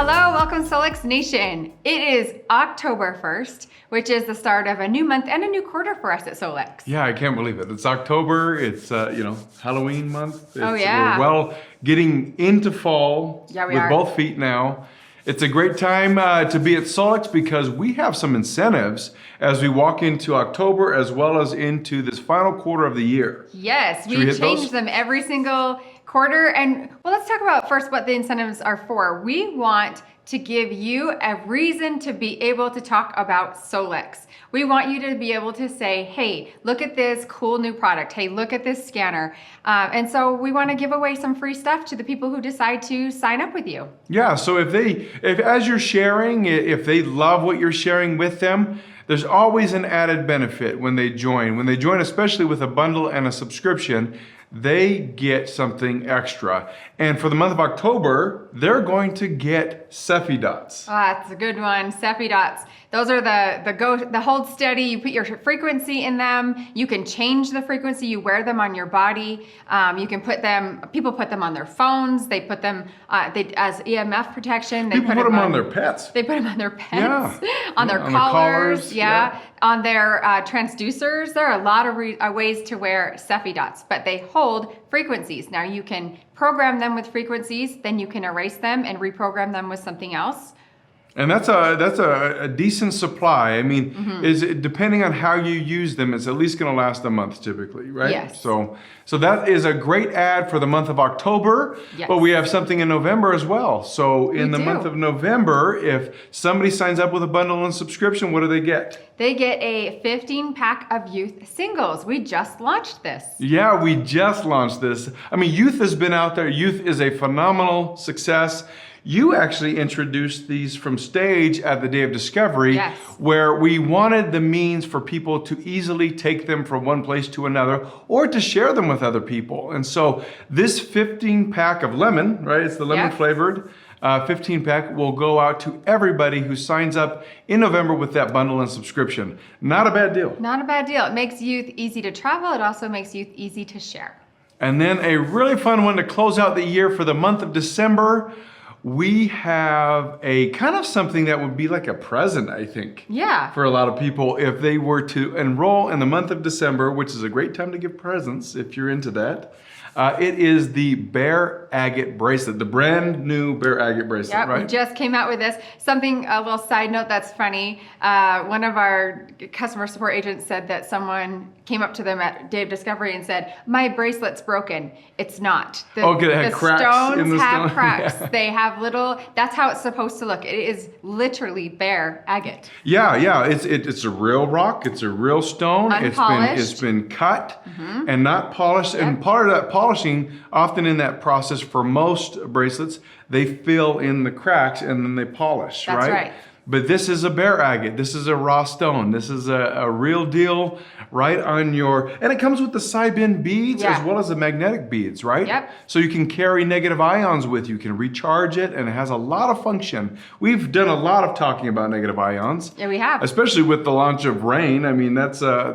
Hello, welcome Solex Nation. It is October 1st, which is the start of a new month and a new quarter for us at Solex. Yeah, I can't believe it. It's October, it's Halloween month. Oh yeah. We're getting into fall with both feet now. It's a great time to be at Solex because we have some incentives as we walk into October as well as into this final quarter of the year. Yes, we change them every single quarter. And well, let's talk about first what the incentives are for. We want to give you a reason to be able to talk about Solex. We want you to be able to say, hey, look at this cool new product. Hey, look at this scanner. And so we want to give away some free stuff to the people who decide to sign up with you. Yeah, so if as you're sharing, if they love what you're sharing with them, there's always an added benefit when they join. When they join, especially with a bundle and a subscription, they get something extra. And for the month of October, they're going to get Cephi dots. That's a good one, Cephi dots. Those are the hold steady. You put your frequency in them. You can change the frequency. You wear them on your body. You can put them. People put them on their phones. They put them as EMF protection. They put them on their pets. They put them on their pets. Yeah. On their collars. Yeah. On their transducers. There are a lot of ways to wear Cephi dots, but they hold frequencies. Now you can program them with frequencies. Then you can erase them and reprogram them with something else. And that's a decent supply. I mean, is it, depending on how you use them, it's at least going to last a month typically, right? Yes. So that is a great ad for the month of October, yes. But we have something in November as well. So in the month of November, if somebody signs up with a bundle and subscription, what do they get? They get a 15-pack of youth singles. We just launched this. Yeah, we just launched this. I mean, youth has been out there. Youth is a phenomenal success. You actually introduced these from stage at the Day of Discovery, yes. Where we wanted the means for people to easily take them from one place to another or to share them with other people. And so this 15-pack of lemon, right? It's the lemon flavored 15-pack will go out to everybody who signs up in November with that bundle and subscription. Not a bad deal. Not a bad deal. It makes youth easy to travel. It also makes youth easy to share. And then a really fun one to close out the year for the month of December. We have a kind of something that would be like a present, I think. Yeah. For a lot of people, if they were to enroll in the month of December, which is a great time to give presents if you're into that. It is the Bear Agate bracelet, the brand new Bear Agate bracelet, right? We just came out with this. Something, a little side note that's funny. One of our customer support agents said that someone came up to them at Day of Discovery and said, my bracelet's broken. It's not. It had cracks stones in the have stone. cracks. Yeah. They have little, that's how it's supposed to look. It is literally Bear Agate. Yeah, it's a real rock. It's a real stone. Unpolished. It's been cut and not polished. Yep. And part of that polishing, often in that process for most bracelets, they fill in the cracks and then they polish, That's right? But this is a Bear Agate. This is a raw stone. This is a real deal right on your, and it comes with the side bend beads as well as the magnetic beads, right? Yep. So you can carry negative ions with you. You can recharge it and it has a lot of function. We've done a lot of talking about negative ions. Yeah, we have. Especially with the launch of Rain. I mean, that's a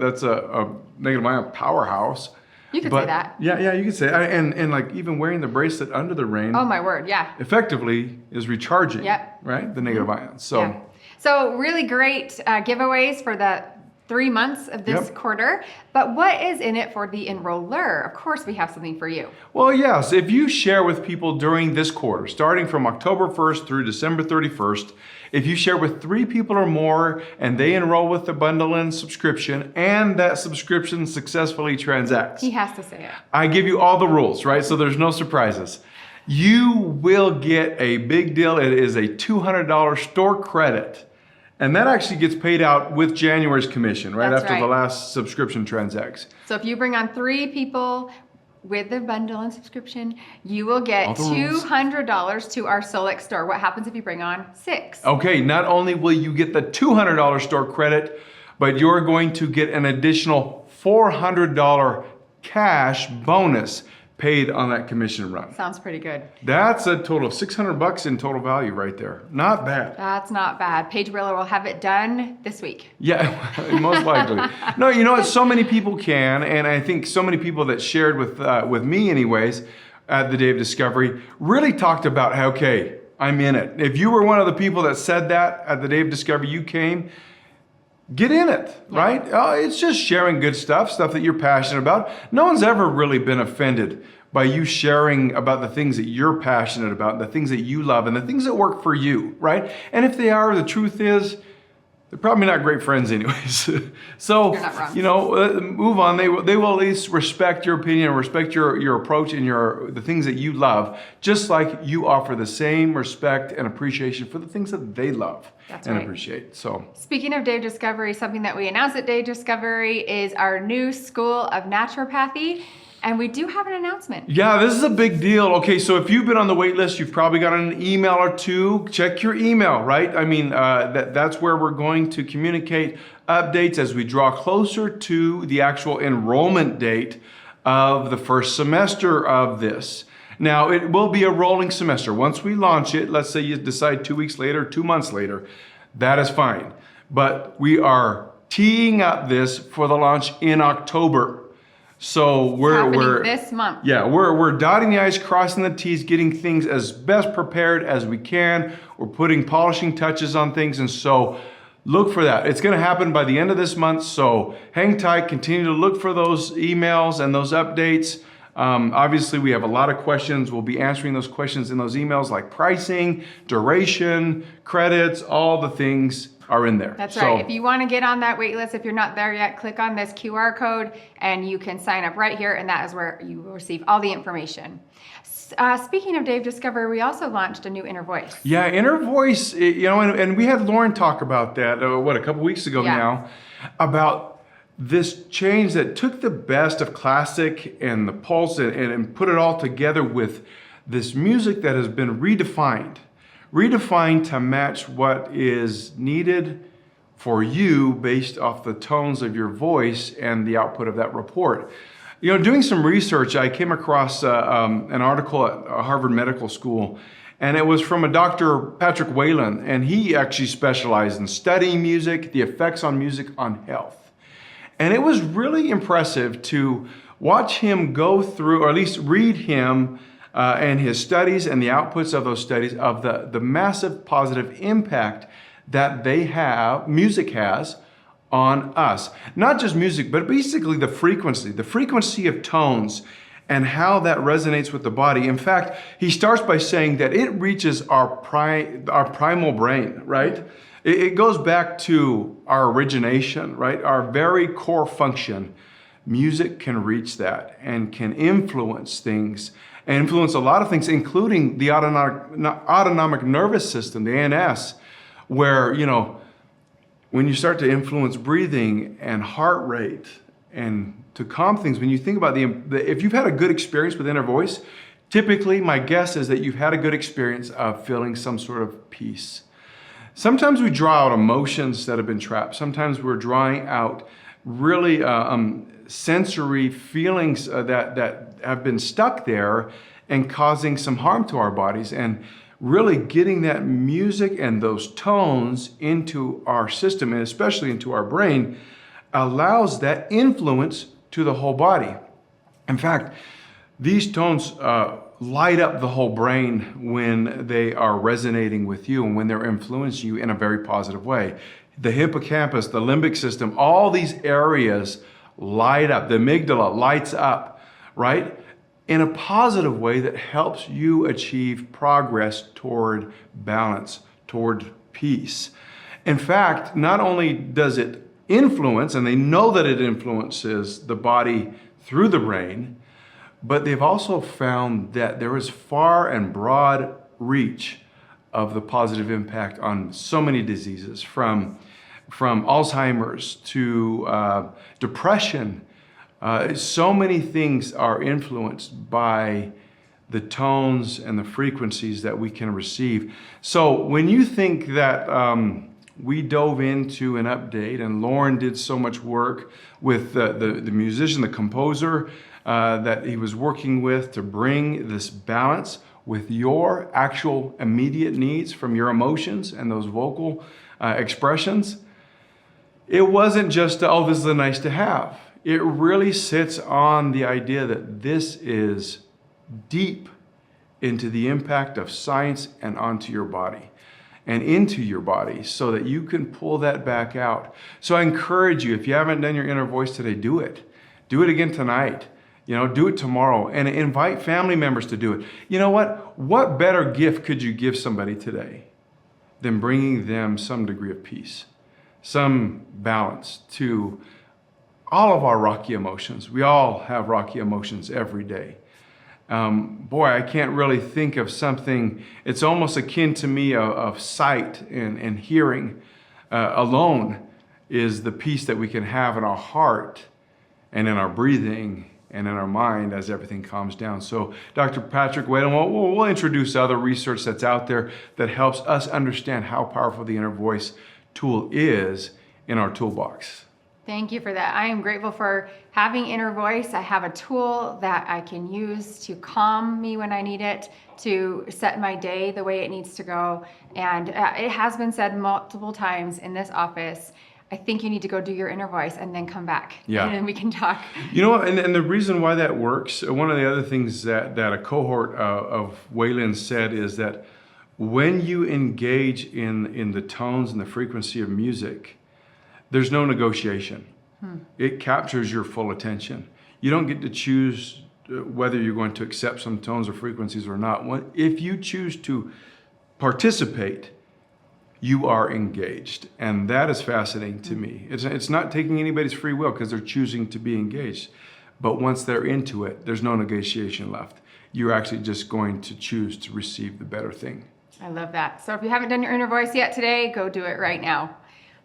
negative ion powerhouse. You could say that. Yeah, you could say that. And like even wearing the bracelet under the Rain. Oh my word, yeah. Effectively is recharging, right? The negative ions. So, So really great giveaways for the 3 months of this quarter. But what is in it for the enroller? Of course, we have something for you. Well, yes. If you share with people during this quarter, starting from October 1st through December 31st, if you share with 3 people or more and they enroll with the bundle and subscription and that subscription successfully transacts. He has to say it. I give you all the rules, right? So there's no surprises. You will get a big deal. It is a $200 store credit. And that actually gets paid out with January's commission, right? That's after right. the last subscription transacts. So if you bring on 3 people with the bundle and subscription, you will get $200 to our Solex store. What happens if you bring on 6? Okay, not only will you get the $200 store credit, but you're going to get an additional $400 cash bonus paid on that commission run. Sounds pretty good. That's a total of $600 in total value right there. Not bad. That's not bad. Paige Wheeler will have it done this week. Yeah, most likely. No, you know what? So many people can, and I think so many people that shared with me anyways at the Day of Discovery really talked about how, okay, I'm in it. If you were one of the people that said that at the day of discovery you came, get in it, right? It's just sharing good stuff that you're passionate about. No one's ever really been offended by you sharing about the things that you're passionate about, the things that you love, and the things that work for you, right? And if they are, the truth is, they're probably not great friends anyways. So, You're not wrong. you know, move on. They will at least respect your opinion, respect your approach and the things that you love, just like you offer the same respect and appreciation for the things that they love and appreciate. So, speaking of Day Discovery, something that we announced at Day Discovery is our new School of Naturopathy. And we do have an announcement. Yeah, this is a big deal. Okay, so if you've been on the wait list, you've probably gotten an email or two. Check your email, right? I mean, that's where we're going to communicate updates as we draw closer to the actual enrollment date of the first semester of this. Now, it will be a rolling semester. Once we launch it, let's say you decide 2 weeks later, 2 months later, that is fine. But we are teeing up this for the launch in October. So we're this month. Yeah, we're dotting the I's, crossing the T's, getting things as best prepared as we can. We're putting polishing touches on things, and so look for that. It's going to happen by the end of this month, so hang tight, continue to look for those emails and those updates. Obviously, we have a lot of questions. We'll be answering those questions in those emails, like pricing, duration, credits, all the things are in there. That's right. If you want to get on that wait list, if you're not there yet, click on this QR code and you can sign up right here, and that is where you will receive all the information. Speaking of Dave Discover, we also launched a new Inner Voice. Yeah, Inner Voice, you know, and we had Lauren talk about that, a couple weeks ago now, about this change that took the best of classic and the pulse and put it all together with this music that has been redefined to match what is needed for you based off the tones of your voice and the output of that report. You know, doing some research, I came across an article at Harvard Medical School, and it was from a Dr. Patrick Whalen, and he actually specialized in studying music, the effects on music on health. And it was really impressive to watch him go through, or at least read him and his studies and the outputs of those studies of the massive positive impact that music has on us. Not just music, but basically the frequency of tones and how that resonates with the body. In fact, he starts by saying that it reaches our primal brain, right? It goes back to our origination, right? Our very core function. Music can reach that and can influence things, and influence a lot of things, including the autonomic nervous system, the ANS, where, you know, when you start to influence breathing and heart rate and to calm things, when you think about if you've had a good experience with Inner Voice, typically my guess is that you've had a good experience of feeling some sort of peace. Sometimes we draw out emotions that have been trapped. Sometimes we're drawing out really sensory feelings that have been stuck there and causing some harm to our bodies. And really getting that music and those tones into our system, and especially into our brain, allows that influence to the whole body. In fact, these tones light up the whole brain when they are resonating with you and when they're influencing you in a very positive way. The hippocampus, the limbic system, all these areas light up. The amygdala lights up, right? In a positive way that helps you achieve progress toward balance, toward peace. In fact, not only does it influence, and they know that it influences the body through the brain, but they've also found that there is far and broad reach of the positive impact on so many diseases, from Alzheimer's to depression. So many things are influenced by the tones and the frequencies that we can receive. So when you think that we dove into an update, and Lauren did so much work with the musician, the composer that he was working with to bring this balance with your actual immediate needs from your emotions and those vocal expressions, it wasn't just, oh, this is a nice to have. It really sits on the idea that this is deep into the impact of science and onto your body and into your body so that you can pull that back out. So I encourage you, if you haven't done your inner voice today, do it. Do it again tonight. Do it tomorrow, and invite family members to do it. You know what? What better gift could you give somebody today than bringing them some degree of peace, some balance to all of our rocky emotions? We all have rocky emotions every day. Boy, I can't really think of something. It's almost akin to me of sight and hearing alone is the peace that we can have in our heart and in our breathing and in our mind as everything calms down. So Dr. Patrick Whalen, we'll introduce other research that's out there that helps us understand how powerful the inner voice tool is in our toolbox. Thank you for that. I am grateful for having inner voice. I have a tool that I can use to calm me when I need it, to set my day the way it needs to go. And it has been said multiple times in this office, I think you need to go do your inner voice and then come back. Yeah. And then we can talk. You know what? And the reason why that works, one of the other things that a cohort of Whalen said is that when you engage in the tones and the frequency of music, there's no negotiation. It captures your full attention. You don't get to choose whether you're going to accept some tones or frequencies or not. If you choose to participate, you are engaged. And that is fascinating to me. It's not taking anybody's free will because they're choosing to be engaged. But once they're into it, there's no negotiation left. You're actually just going to choose to receive the better thing. I love that. So if you haven't done your inner voice yet today, go do it right now.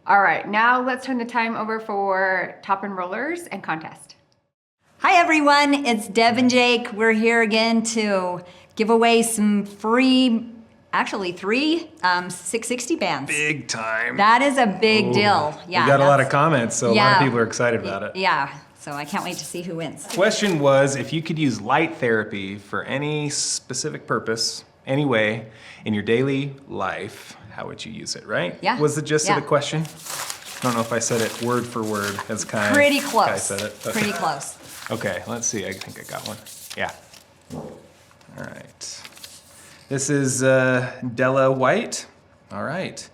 All right, now let's turn the time over for top enrollers and contest. Hi everyone, it's Deb and Jake. We're here again to give away some free, actually 3 660 bands. Big time. That is a big deal. Yeah, we got a lot of comments, so a lot of people are excited about it. Yeah, so I can't wait to see who wins. Question was, if you could use light therapy for any specific purpose, any way, in your daily life, how would you use it, right? Yeah. Was the gist of the question? I don't know if I said it word for word as Kai. Pretty close. Kai said it. Pretty close. Okay, let's see. I think I got one. Yeah. All right. This is Della White. All right.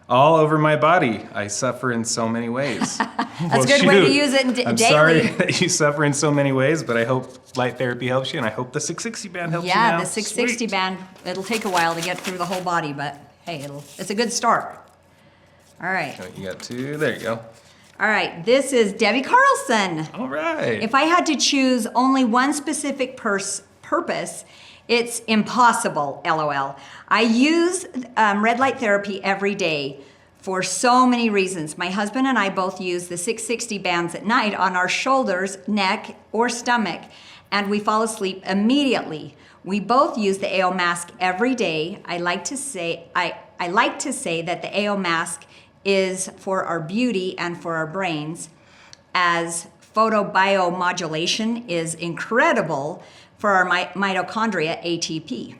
All over my body, I suffer in so many ways. That's a good way to use it I'm daily. sorry that you suffer in so many ways, but I hope light therapy helps you, and I hope the 660 band helps you now. Yeah, the 660 Sweet. band, it'll take a while to get through the whole body, but hey, it's a good start. All right. Oh, you got 2. There you go. All right, this is Debbie Carlson. All right. If I had to choose only one specific purpose, it's impossible, LOL. I use red light therapy every day for so many reasons. My husband and I both use the 660 bands at night on our shoulders, neck, or stomach, and we fall asleep immediately. We both use the AO mask every day. I like to say that the AO mask is for our beauty and for our brains, as photobiomodulation is incredible for our mitochondria ATP,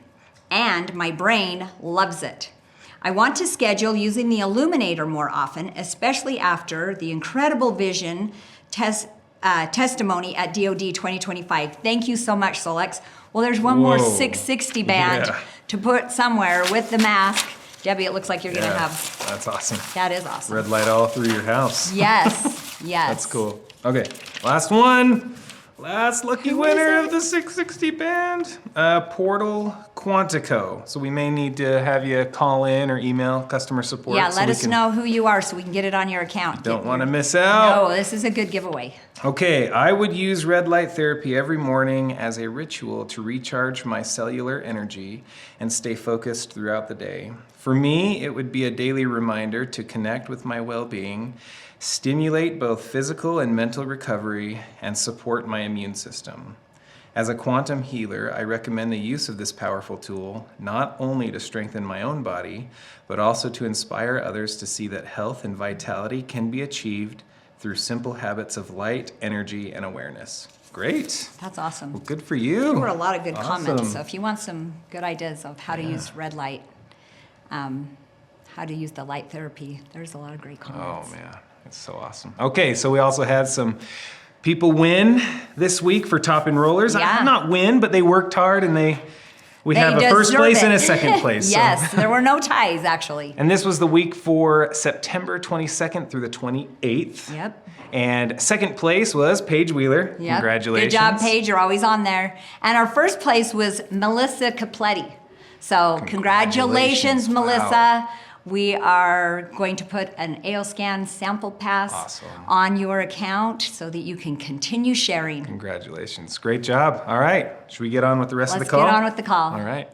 and my brain loves it. I want to schedule using the illuminator more often, especially after the incredible vision testimony at DoD 2025. Thank you so much, Solex. Well, there's one more 660 band to put somewhere with the mask. Debbie, it looks like you're gonna have. That's awesome. That is awesome. Red light all through your house. Yes, yes. That's cool. Okay, last one. Last lucky winner of the 660 band, Portal Quantico. So we may need to have you call in or email customer support. Yeah, so let us know who you are so we can get it on your account. Don't want to miss out. No, this is a good giveaway. Okay, I would use red light therapy every morning as a ritual to recharge my cellular energy and stay focused throughout the day. For me, it would be a daily reminder to connect with my well-being, stimulate both physical and mental recovery, and support my immune system. As a quantum healer, I recommend the use of this powerful tool, not only to strengthen my own body, but also to inspire others to see that health and vitality can be achieved through simple habits of light, energy, and awareness. Great. That's awesome. Well, good for you. There were a lot of good comments, Awesome. so if you want some good ideas of how to use red light, how to use the light therapy, there's a lot of great comments. Oh man, it's so awesome. Okay, so we also had some people win this week for top enrollers. Yeah. Not win, but they worked hard and they We They have a first deserve place and it. a second place. so- Yes, there were no ties, actually. And this was the week for September 22nd through the 28th. Yep. And second place was Paige Wheeler. Yep. Congratulations. Good job, Paige. You're always on there. And our first place was Melissa Capletti. So congratulations, Congratulations. Melissa. Wow. We are going to put an AO scan sample pass Awesome. on your account so that you can continue sharing. Congratulations. Great job. All right. Should we get on with the rest of Let's the call? get on with the call. All right.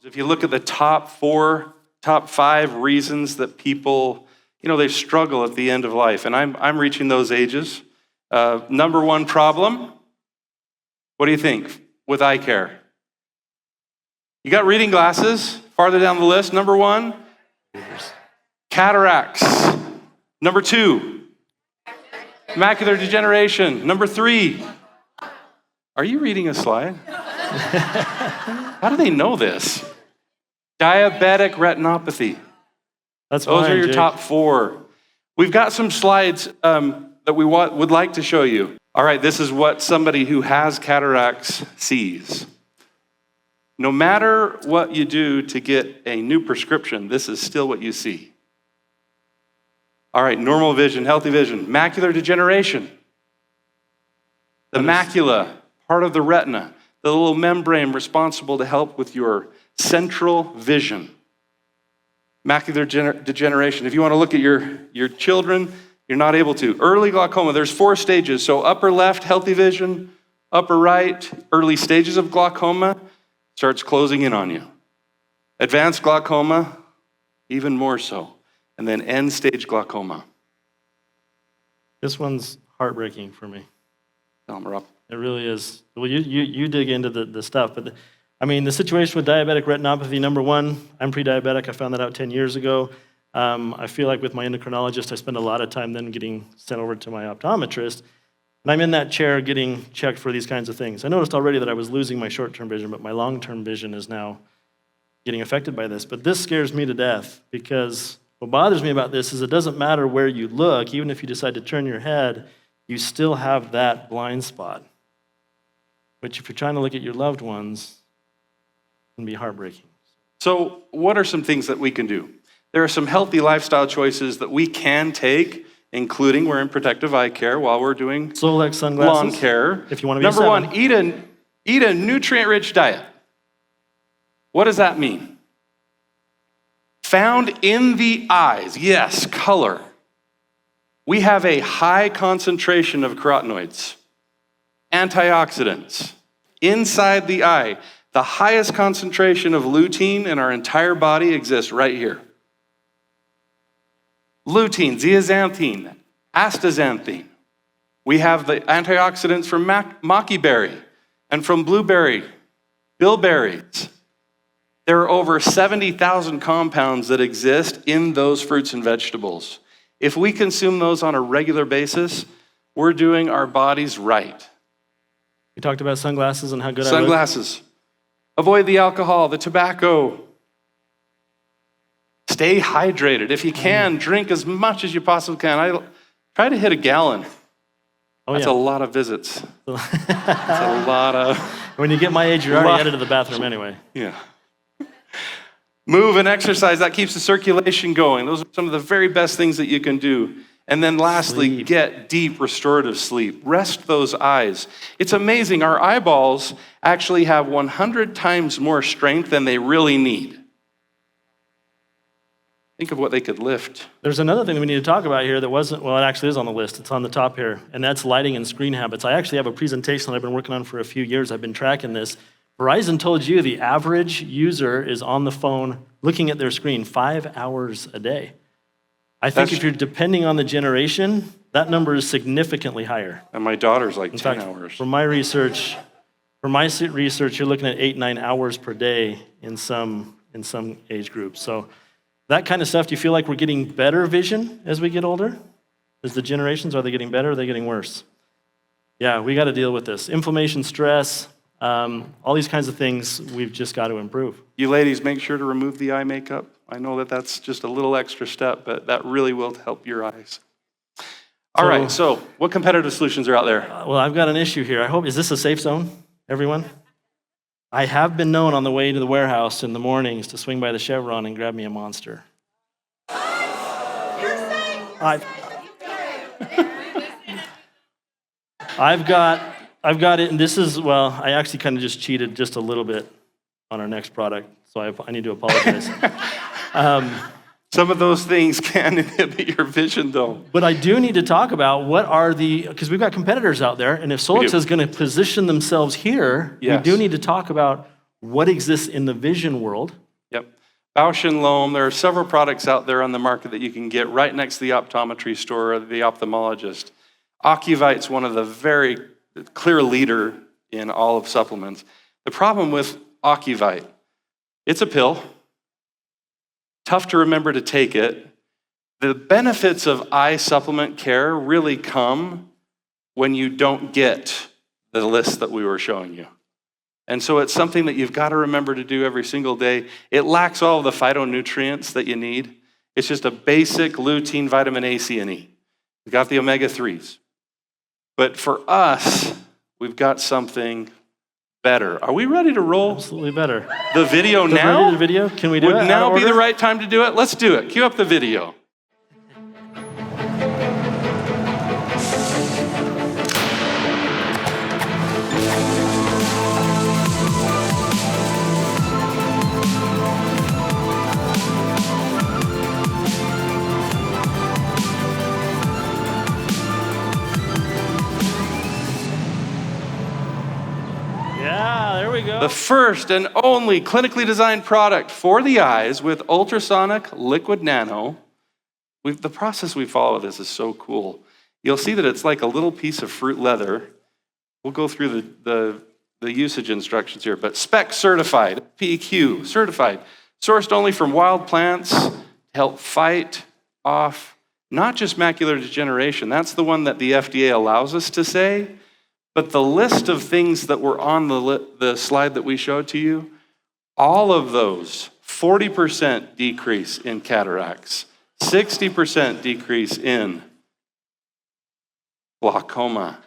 If you look at the top 5 reasons that people, they struggle at the end of life, and I'm reaching those ages. Number one problem, what do you think with eye care? You got reading glasses, farther down the list. Number 1, cataracts. Number 2, macular degeneration. Number 3, are you reading a slide? How do they know this? Diabetic retinopathy. That's Those fine, are your Jake. top 4. We've got some slides that we would like to show you. All right, this is what somebody who has cataracts sees. No matter what you do to get a new prescription, this is still what you see. All right, normal vision, healthy vision, macular degeneration. The macula, part of the retina, the little membrane responsible to help with your central vision. Macular degeneration. If you want to look at your children, you're not able to. Early glaucoma, there's 4 stages. So upper left, healthy vision. Upper right, early stages of glaucoma, starts closing in on you. Advanced glaucoma, even more so. And then end stage glaucoma. This one's heartbreaking for me. Tell 'em, Rob. It really is. Well, you dig into the stuff, but the situation with diabetic retinopathy, number 1, I'm pre-diabetic. I found that out 10 years ago. I feel like with my endocrinologist, I spend a lot of time then getting sent over to my optometrist, and I'm in that chair getting checked for these kinds of things. I noticed already that I was losing my short-term vision, but my long-term vision is now getting affected by this. But this scares me to death because what bothers me about this is it doesn't matter where you look, even if you decide to turn your head, you still have that blind spot, which if you're trying to look at your loved ones, can be heartbreaking. So what are some things that we can do? There are some healthy lifestyle choices that we can take, including wearing protective eye care while we're doing Solex sunglasses. lawn care. If you want to be a Number 1, 7. eat a nutrient-rich diet. What does that mean? Found in the eyes, yes, color. We have a high concentration of carotenoids, antioxidants. Inside the eye, the highest concentration of lutein in our entire body exists right here. Lutein, zeaxanthine, astaxanthine. We have the antioxidants from maki berry and from blueberry, bilberries. There are over 70,000 compounds that exist in those fruits and vegetables. If we consume those on a regular basis, we're doing our bodies right. We talked about sunglasses and how good I look. Sunglasses. Avoid the alcohol, the tobacco. Stay hydrated. If you can, drink as much as you possibly can. I try to hit a gallon. Oh, That's yeah. a lot of visits. That's a lot of... When you get my age, you're already headed to the bathroom anyway. Yeah. Move and exercise, that keeps the circulation going. Those are some of the very best things that you can do. And then lastly, Sleep. get deep restorative sleep. Rest those eyes. It's amazing, our eyeballs actually have 100 times more strength than they really need. Think of what they could lift. There's another thing that we need to talk about here that wasn't, well, it actually is on the list. It's on the top here, and that's lighting and screen habits. I actually have a presentation that I've been working on for a few years. I've been tracking this. Verizon told you the average user is on the phone looking at their screen 5 hours a day. I think if you're depending on the generation, that number is significantly higher. And my daughter's like In 10 fact, hours. from my research, you're looking at 8-9 hours per day in some age groups. So that kind of stuff, do you feel like we're getting better vision as we get older? As the generations, are they getting better or are they getting worse? Yeah, we got to deal with this. Inflammation, stress, all these kinds of things we've just got to improve. You ladies, make sure to remove the eye makeup. I know that that's just a little extra step, but that really will help your eyes. All right, so what competitive solutions are out there? Well, I've got an issue here. Is this a safe zone, everyone? I have been known on the way to the warehouse in the mornings to swing by the Chevron and grab me a Monster. I've got it, and this is, well, I actually kind of just cheated just a little bit on our next product, so I need to apologize. Some of those things can inhibit your vision, though. But I do need to talk about because we've got competitors out there, and if Solex is going to position themselves here, Yes. we do need to talk about what exists in the vision world. Yep. Bausch and Lomb, there are several products out there on the market that you can get right next to the optometry store or the ophthalmologist. Ocuvite's one of the very clear leader in all of supplements. The problem with Ocuvite, it's a pill. Tough to remember to take it. The benefits of eye supplement care really come when you don't get the list that we were showing you. And so it's something that you've got to remember to do every single day. It lacks all of the phytonutrients that you need. It's just a basic lutein, vitamin A, C, and E. We've got the omega-3s. But for us, we've got something better. Are we ready to roll? Absolutely better. The video Ready now? the video? Can we do it? Would Out now of be the order? right time to do it? Let's do it. Cue up the video. Yeah, there we go. The first and only clinically designed product for the eyes with ultrasonic liquid nano. The process we follow with this is so cool. You'll see that it's like a little piece of fruit leather. We'll go through the usage instructions here, but spec certified, PQ certified, sourced only from wild plants to help fight off not just macular degeneration. That's the one that the FDA allows us to say. But the list of things that were on the slide that we showed to you, all of those, 40% decrease in cataracts, 60% decrease in glaucoma.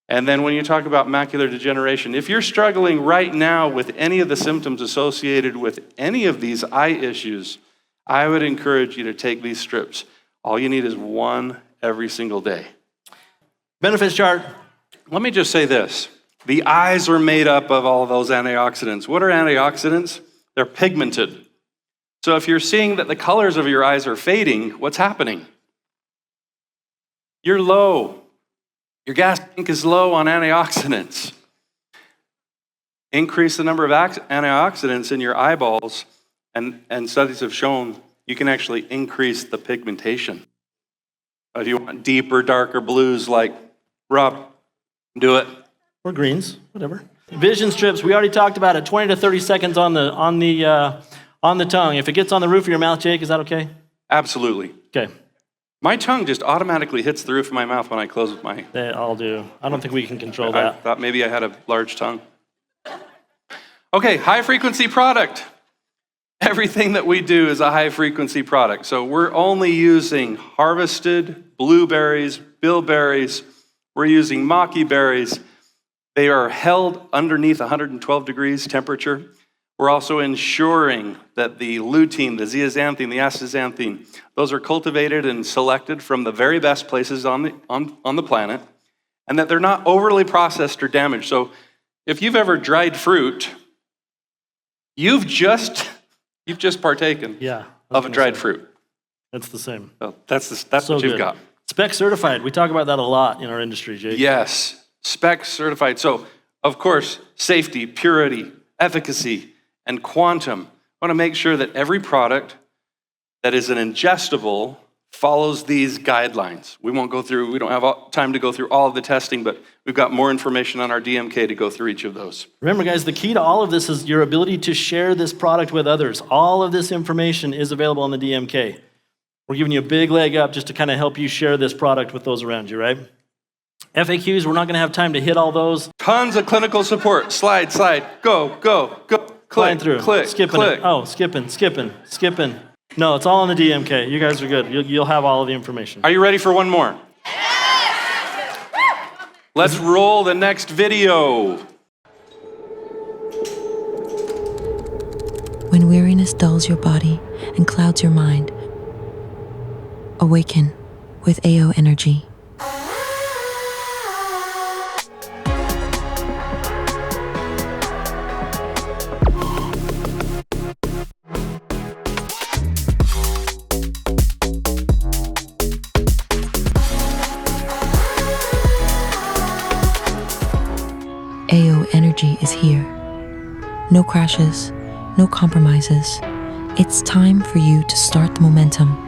And then when you talk about macular degeneration, if you're struggling right now with any of the symptoms associated with any of these eye issues, I would encourage you to take these strips. All you need is one every single day. Benefits chart. Let me just say this. The eyes are made up of all of those antioxidants. What are antioxidants? They're pigmented. So if you're seeing that the colors of your eyes are fading, what's happening? You're low. Your gas tank is low on antioxidants. Increase the number of antioxidants in your eyeballs, and studies have shown you can actually increase the pigmentation. If you want deeper, darker blues like Rob, do it. Or greens, whatever. Vision strips, we already talked about it. 20 to 30 seconds on the tongue. If it gets on the roof of your mouth, Jake, is that okay? Absolutely. Okay. My tongue just automatically hits the roof of my mouth when I close with my... They all do. I don't think we can control I that. thought maybe I had a large tongue. Okay, high frequency product. Everything that we do is a high frequency product. So we're only using harvested blueberries, bilberries. We're using maki berries. They are held underneath 112 degrees temperature. We're also ensuring that the lutein, the zeaxanthine, the astaxanthine, those are cultivated and selected from the very best places on the planet, and that they're not overly processed or damaged. So if you've ever dried fruit, you've just partaken of a dried fruit. That's the same. Well, that's So what you've good. got. Spec certified. We talk about that a lot in our industry, Jake. Yes, spec certified. So, of course, safety, purity, efficacy, and quantum. I want to make sure that every product that is an ingestible follows these guidelines. We don't have time to go through all of the testing, but we've got more information on our DMK to go through each of those. Remember, guys, the key to all of this is your ability to share this product with others. All of this information is available on the DMK. We're giving you a big leg up just to kind of help you share this product with those around you, right? FAQs, we're not going to have time to hit all those. Tons of clinical support. Slide, go. Flying Click, through. click, Skipping click. it. Oh, skipping. No, it's all on the DMK. You guys are good. You'll have all of the information. Are you ready for one more? Let's roll the next video. weariness dulls your body and clouds your mind, awaken with AO Energy. AO Energy is here. No crashes, no compromises. It's time for you to start the momentum.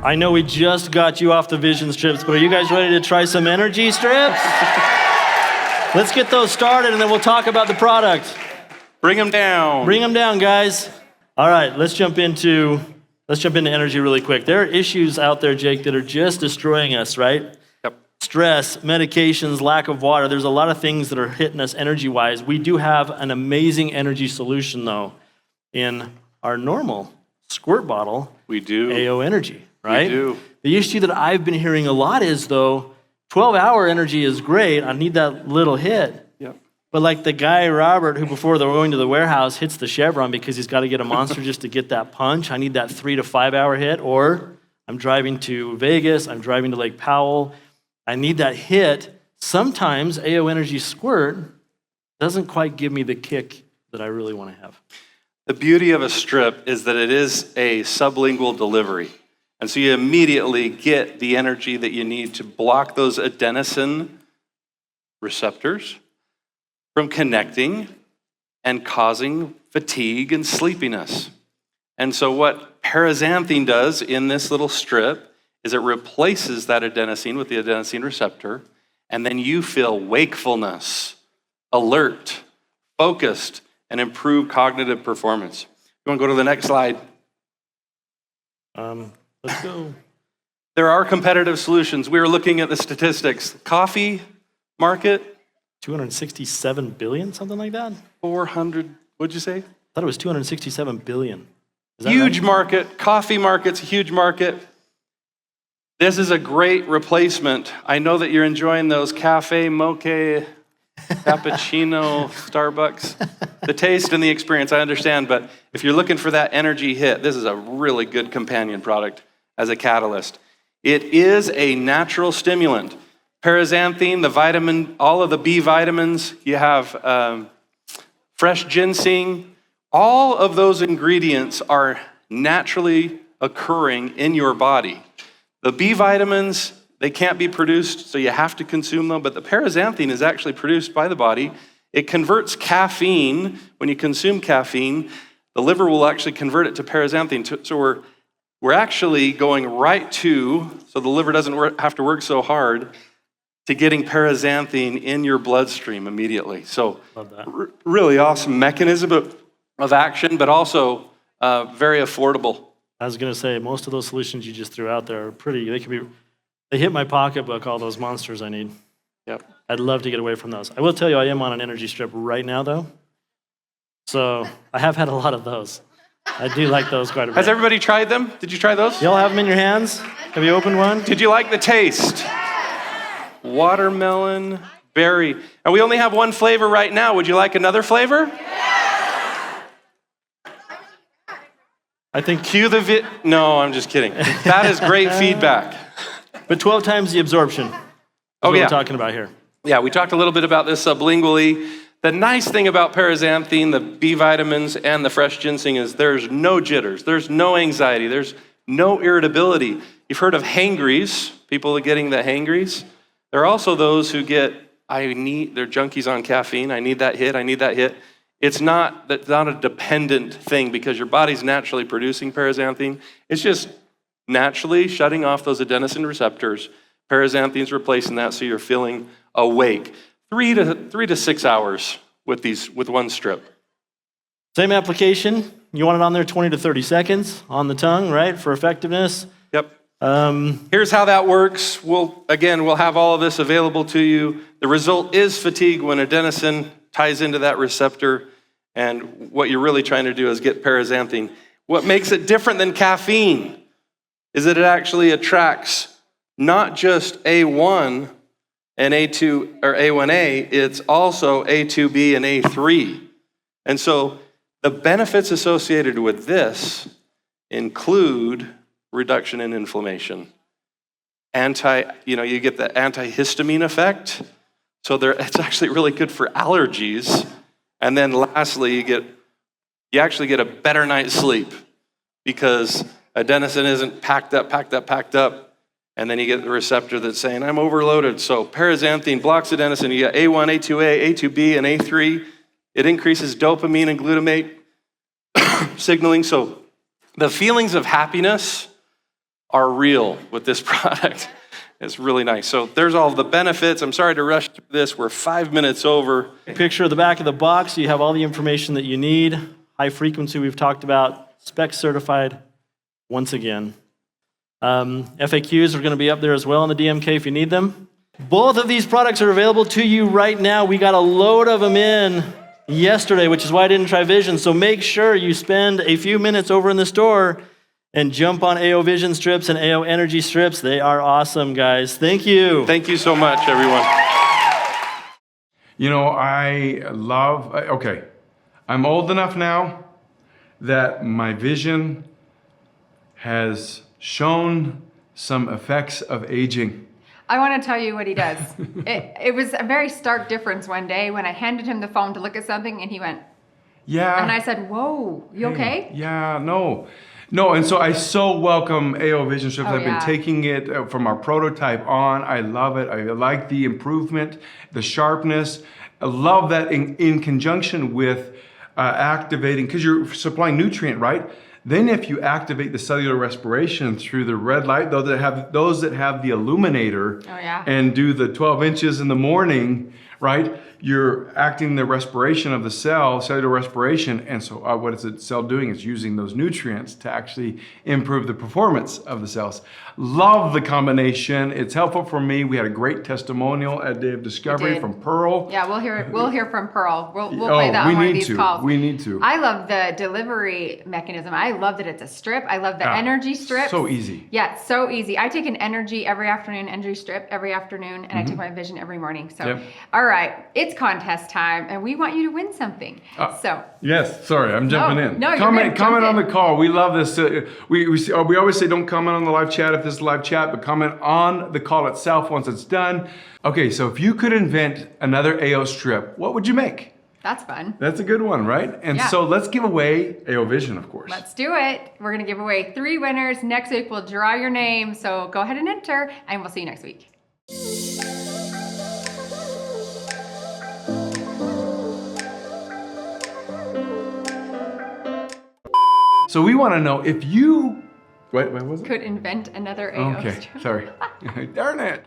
I know we just got you off the vision strips, but are you guys ready to try some energy strips? Let's get those started and then we'll talk about the product. Bring them down. Bring them down, guys. All right, let's jump into energy really quick. There are issues out there, Jake, that are just destroying us, right? Yep. Stress, medications, lack of water. There's a lot of things that are hitting us energy-wise. We do have an amazing energy solution, though, in our normal squirt bottle. We do. AO Energy, right? We do. The issue that I've been hearing a lot is, though, 12-hour energy is great. I need that little hit. Yep. But like the guy, Robert, who before they're going to the warehouse hits the Chevron because he's got to get a Monster just to get that punch. I need that 3 to 5 hour hit. Or I'm driving to Vegas. I'm driving to Lake Powell. I need that hit. Sometimes AO Energy Squirt doesn't quite give me the kick that I really want to have. The beauty of a strip is that it is a sublingual delivery. And so you immediately get the energy that you need to block those adenosine receptors from connecting and causing fatigue and sleepiness. And so what paraxanthine does in this little strip is it replaces that adenosine with the adenosine receptor, and then you feel wakefulness, alert, focused, and improved cognitive performance. You want to go to the next slide? Let's go. There are competitive solutions. We were looking at the statistics. Coffee market, 267 billion, something like that? 400, what'd you say? I thought it was 267 billion. Is that Huge right? market. Coffee market's a huge market. This is a great replacement. I know that you're enjoying those cafe, mocha, cappuccino, Starbucks. The taste and the experience, I understand, but if you're looking for that energy hit, this is a really good companion product as a catalyst. It is a natural stimulant. Paraxanthine, the vitamin, all of the B vitamins, you have fresh ginseng, all of those ingredients are naturally occurring in your body. The B vitamins, they can't be produced, so you have to consume them, but the paraxanthine is actually produced by the body. It converts caffeine. When you consume caffeine, the liver will actually convert it to paraxanthine. So we're actually going right to, so the liver doesn't have to work so hard, to getting paraxanthine in your bloodstream immediately. So really awesome mechanism of action, but also very affordable. I was going to say, most of those solutions you just threw out there are pretty, they hit my pocketbook, all those monsters I need. Yep. I'd love to get away from those. I will tell you, I am on an energy strip right now, though. So I have had a lot of those. I do like those quite a bit. Has everybody tried them? Did you try those? Y'all have them in your hands? Have you opened one? Did you like the taste? Watermelon, berry. And we only have one flavor right now. Would you like another flavor? I think, Cue the No, I'm just kidding. That is great feedback. but 12 times the absorption is what we're talking about here. Yeah, we talked a little bit about this sublingually. The nice thing about paraxanthine, the B vitamins, and the fresh ginseng is there's no jitters, there's no anxiety, there's no irritability. You've heard of hangries, people getting the hangries. There are also those who get, they're junkies on caffeine, I need that hit. That's not a dependent thing because your body's naturally producing paraxanthine. It's just naturally shutting off those adenosine receptors. Paraxanthine's replacing that, so you're feeling awake. 3 to 6 hours with one strip. Same application. You want it on there 20 to 30 seconds on the tongue, right, for effectiveness. Yep. Here's how that works. We'll have all of this available to you. The result is fatigue when adenosine ties into that receptor, and what you're really trying to do is get paraxanthine. What makes it different than caffeine is that it actually attracts not just A1 and A2 or A1A, it's also A2B and A3. And so the benefits associated with this include reduction in inflammation. You get the antihistamine effect. So it's actually really good for allergies. And then lastly, you actually get a better night's sleep because adenosine isn't packed up. And then you get the receptor that's saying, I'm overloaded. So paraxanthine blocks adenosine. You got A1, A2A, A2B, and A3. It increases dopamine and glutamate signaling. So the feelings of happiness are real with this product. It's really nice. So there's all the benefits. I'm sorry to rush through this. We're 5 minutes over. Picture of the back of the box. You have all the information that you need. High frequency we've talked about. Spec certified once again. FAQs are going to be up there as well on the DMK if you need them. Both of these products are available to you right now. We got a load of them in yesterday, which is why I didn't try Vision. So make sure you spend a few minutes over in the store and jump on AO Vision strips and AO Energy strips. They are awesome, guys. Thank you. Thank you so much, everyone. I'm old enough now that my vision has shown some effects of aging. I want to tell you what he does. It was a very stark difference one day when I handed him the phone to look at something and he went, yeah. And I said, whoa, you okay? Yeah, no, and so I so welcome AO Vision strips. I've been taking it from our prototype on. I love it. I like the improvement, the sharpness. I love that in conjunction with activating, because you're supplying nutrient, right? Then if you activate the cellular respiration through the red light, those that have the illuminator and do the 12 inches in the morning, right? You're acting the respiration of the cell, cellular respiration. And so what is the cell doing? It's using those nutrients to actually improve the performance of the cells. Love the combination. It's helpful for me. We had a great testimonial at Day of Discovery from Pearl. Yeah, we'll hear from Pearl. We'll play that on one of these calls. We need to. I love the delivery mechanism. I love that it's a strip. I love the energy strip. So easy. Yeah, it's so easy. I take an energy every afternoon, energy strip every afternoon, and I take my Vision every morning. So, all right, it's contest time, and we want you to win something. Yes, sorry, I'm jumping in. No, comment on the call. We love this. We always say don't comment on the live chat if this is live chat, but comment on the call itself once it's done. Okay, so if you could invent another AO strip, what would you make? That's fun. That's a good one, right? And so let's give away AO Vision, of course. Let's do it. We're going to give away 3 winners. Next week, we'll draw your name. So go ahead and enter, and we'll see you next week. So we want to know if you... What was it? Could invent another AO strip. Okay, sorry. Darn it.